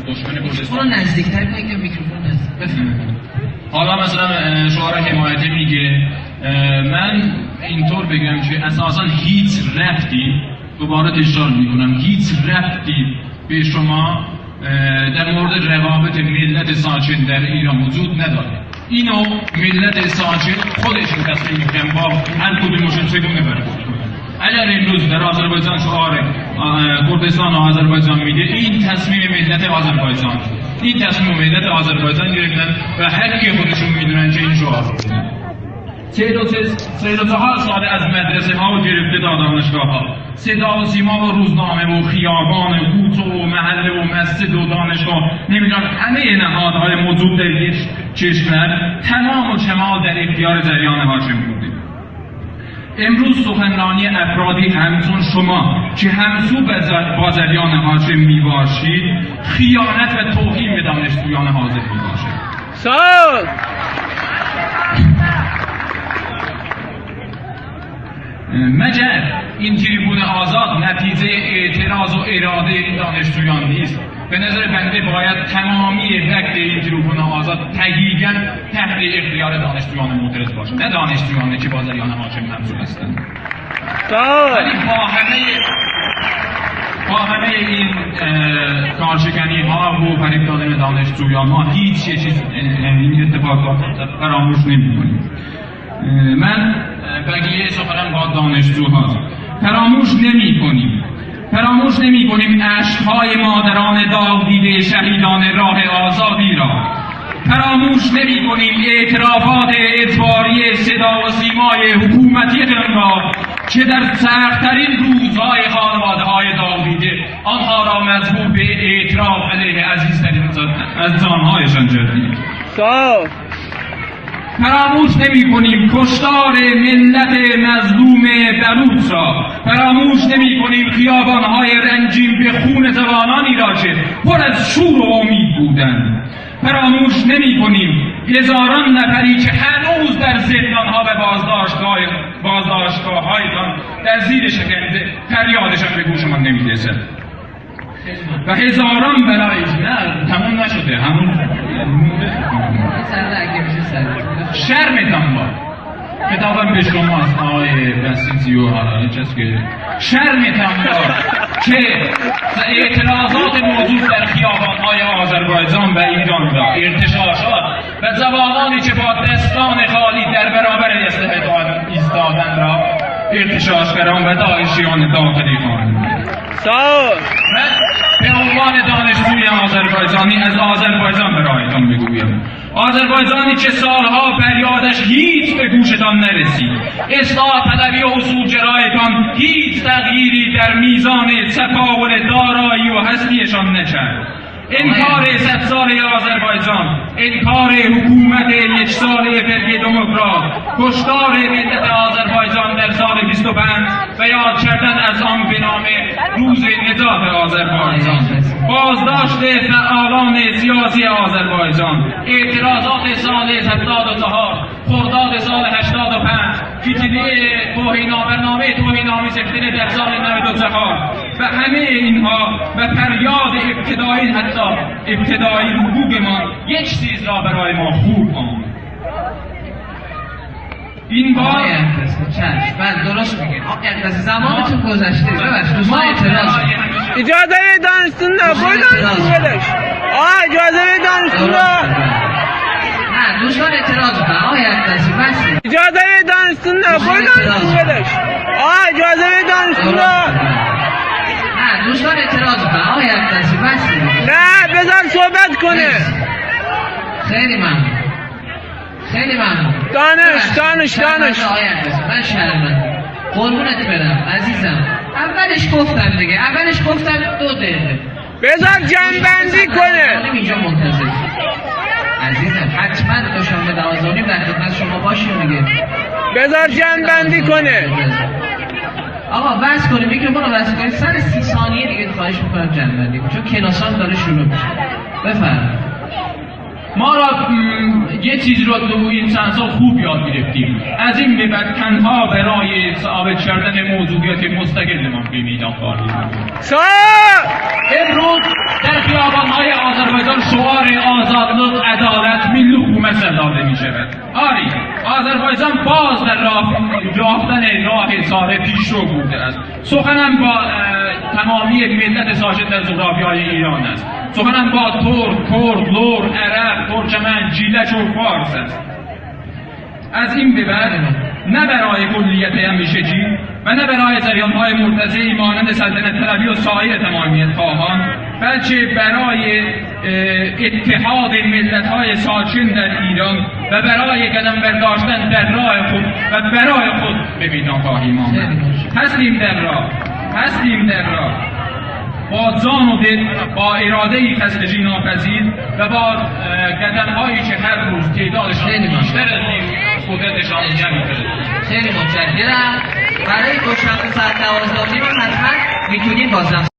دشمن کردستان. اون نزدیکتر کنید که میکروفون نزدیک. حالا مثلا شعار حمایتی میگه من اینطور بگم که اساسا هیچ ربطی، دوباره تکرار میکنم، هیچ ربطی به شما در مورد روابط ملت ساکن در ایران وجود نداره. اینو ملت ساکن خودشون تصمیم میگن با هر کدومشون چگونه برخورد کنن. اگر امروز در آذربایجان شعار کردستان و آذربایجان میگه، این تصمیم ملت آذربایجان، این تصمیم ملت آذربایجان گرفتن و حق خودشون میدونن که این شعار رو بزنن. 34 سال از مدرسه ها و گرفته تا دانشگاه ها، صدا و سیما و روزنامه و خیابان و کوچه و محله و مسجد و دانشگاه، نمیدونم همه نهادهای موجود در یک کشور تمام و کمال در اختیار جریان هاشم بوده. امروز سخنرانی افرادی همچون شما که همسو با جریان هاشم میباشید خیانت و توهین به دانشجویان حاضر میباشد. مگر این تریبون آزاد نتیجه اعتراض و اراده این دانشجویان نیست؟ به نظر بنده باید تمامی وقت این تریبون آزاد تحقیقاً تحت اختیار دانشجویان معترض باشه، نه دانشجویانی که با جریان هاشم همسو هستند. ولی با همه این کارشکنی ها و فریب دادن دانشجویان ما هیچ چیز این اتفاقات فراموش نمی‌کنیم. من بقیه سخنم با دانشجوها فراموش نمی کنیم اشک‌های مادران داغ دیده شهیدان راه آزادی را. فراموش نمی کنیم اعترافات اجباری صدا و سیمای حکومتی‌تان را که در سخت‌ترین روزهای خانواده‌های داغ دیده آنها را مجبور به اعتراف علیه عزیزترین از جان‌هایشان کردید. فراموش نمی کنیم کشتار ملت مظلوم بلوچ را. فراموش نمی کنیم خیابان‌های رنگین به خون جوانانی را که پر از شور و امید بودند. فراموش نمی کنیم هزاران نفری که هنوز در زندان‌ها و بازداشتگاه‌هایتان در زیر شکنجه فریادشان به گوشمان نمی‌رسد. و هزاران برای نه تمام نشده، همون شرمتان با کتابم به شما از آقای بسیجی و چیز که شرمتان با که اعتراضات موجود در خیابان‌های آذربایجان و ایران را ارتشاشات و جوانانی که با دستان خالی در برابر اسلحه ایستادن را ارتشاشگران و داعشیان داخلی خواهند. به عنوان دانشجوی آذربایجانی از آذربایجان برایتان بگویم، آذربایجانی که سالها فریادش هیچ به گوشتان نرسید، اصلاح طلبی و اصولگرایتان هیچ تغییری در میزان تفاول دارایی و هستیشان نکرد. انکار 100 ساله آذربایجان، انکار حکومت 1 ساله فرقه دموکرات، کشتار ملت آذربایجان در سال 25 و یاد کردن از آن به نام روز نجات آذربایجان، بازداشت فعالان سیاسی آذربایجان، اعتراضات سال 74، خرداد سال 85، فتنه برنامه توهین‌آمیز در سال 94 و همه اینها و فریاد ابتدایی حقوقمان یک چیز را برای ما خوب آمد. این بار بعد درست میگه زمانتون گذشته. دوستان اعتراض اجازه دانشتون نبودنش اجازه دانشتون نه دوستان اعتراض کنن. آقای عبدالعزیز بس اجازه دانشتون نبودنش اجازه دانشتون نه دوستان اعتراض کنن. آقای عبدالعزیز بس نه بذار صحبت کنه. خیلی ممنون. دانش آقای عبدالعزیز من شرمندم، قربونت برم عزیزم. اولش گفتم 2 دقیقه بذار جنبندی کنه. اینجا منتظر عزیزم، حتما دوشنبه 12 در خدمت شما باشیم دیگه. بذار جنبندی کنه. آقا بس کنیم، میکروفون رو بس کنیم. سر 30 ثانیه دیگه خواهش میکنم جنبندی کنیم چون کلاسان داره شروع میشه. بفرمایید. ما را یه چیز رو تو این چند سال خوب یاد گرفتیم. از این به بعد تنها برای ثابت کردن موضوعیت مستقل ما به میدان خواهیم. امروز در خیابان‌های آزادلıq، ədalət, milli hükümet سرداده می شود. آری آذربایجان باز در یافتن راه ساره پیشرو بوده است. سخنم با تمامی ملت ساکن در جغرافیای ایران است. سخنم با ترک، کرد، لور، عرب، ترکمن، جیلک و فارس است. از این به بعد نه برای کلیت همیشگی و نه برای جریان‌های مرتضی مانند سلطنت طلبی و سایر تمامیت خواهان، بلکه برای اتحاد ملت‌های ساکن در ایران و برای قدم برداشتن در راه خود و برای خود به میدان خواهیم آمد. هستیم در راه با جان و دل، با اراده‌ای خستگی ناپذیر و با قدم‌هایی که هر روز تعدادشان بیشتر از این قدرتشان جمع کرده. خیلی متشکرم. برای دوشنبه ساعت 12 حتما میتونید بازم